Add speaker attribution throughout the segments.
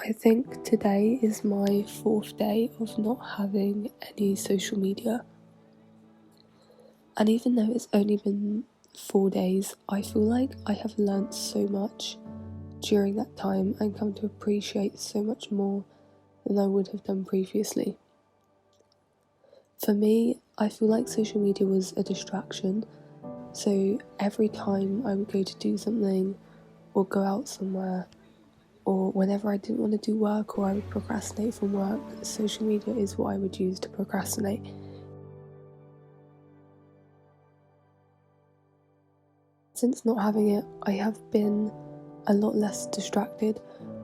Speaker 1: I think today is my 4th day of not having any social media. And even though it's only been 4 days, I feel like I have learnt so much during that time and come to appreciate so much more than I would have done previously. For me, I feel like social media was a distraction, so every time I would go to do something or go out somewhere, or whenever I didn't want to do work or I would procrastinate from work, social media is what I would use to procrastinate. Since not having it, I have been a lot less distracted.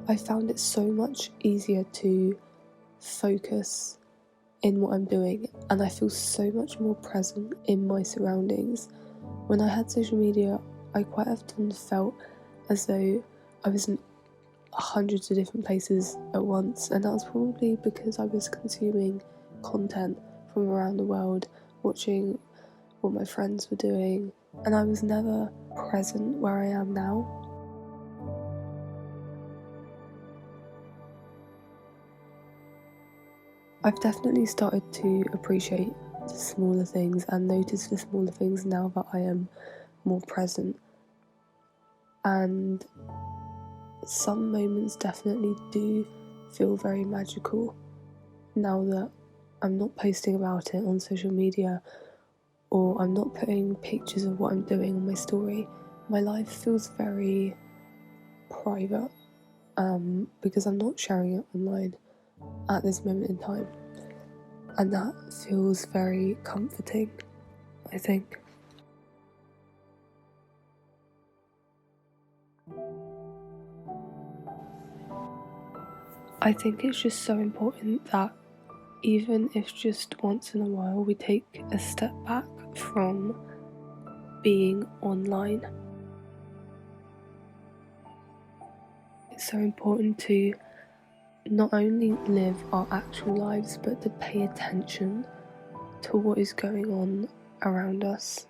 Speaker 1: I found it so much easier to focus in what I'm doing, and I feel so much more present in my surroundings. When I had social media, I quite often felt as though I was in hundreds of different places at once, and that was probably because I was consuming content from around the world, watching what my friends were doing, and I was never present where I am now. I've definitely started to appreciate the smaller things and notice the smaller things now that I am more present. And some moments definitely do feel very magical now that I'm not posting about it on social media, or I'm not putting pictures of what I'm doing on my story. My life feels very private because I'm not sharing it online at this moment in time, and that feels very comforting, I think. I think it's just so important that even if just once in a while we take a step back from being online. It's so important to not only live our actual lives, but to pay attention to what is going on around us.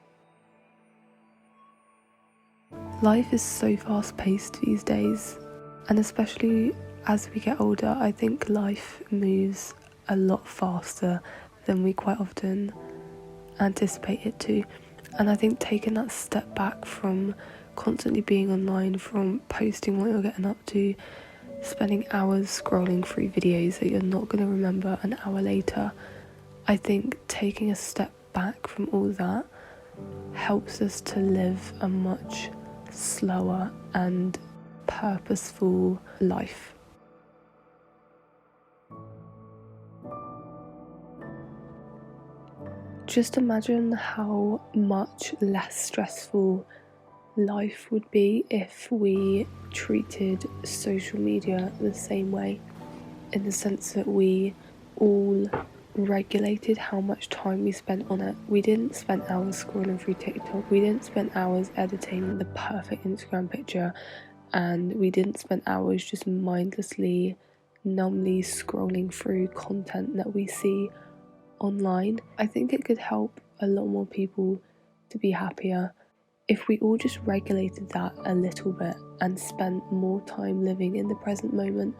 Speaker 1: Life is so fast-paced these days, and especially as we get older, I think life moves a lot faster than we quite often anticipate it to. And I think taking that step back from constantly being online, from posting what you're getting up to, spending hours scrolling through videos that you're not going to remember an hour later, I think taking a step back from all that helps us to live a much slower and purposeful life. Just imagine how much less stressful life would be if we treated social media the same way, in the sense that we all regulated how much time we spent on it. We didn't spend hours scrolling through TikTok, we didn't spend hours editing the perfect Instagram picture, and we didn't spend hours just mindlessly, numbly scrolling through content that we see online. I think it could help a lot more people to be happier if we all just regulated that a little bit and spent more time living in the present moment.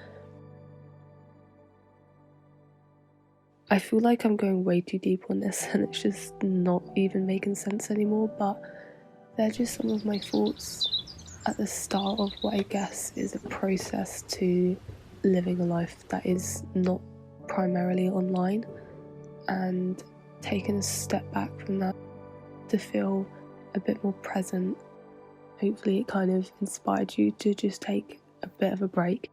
Speaker 1: I feel like I'm going way too deep on this and it's just not even making sense anymore, but they're just some of my thoughts at the start of what I guess is a process to living a life that is not primarily online, and taking a step back from that to feel a bit more present. Hopefully it kind of inspired you to just take a bit of a break.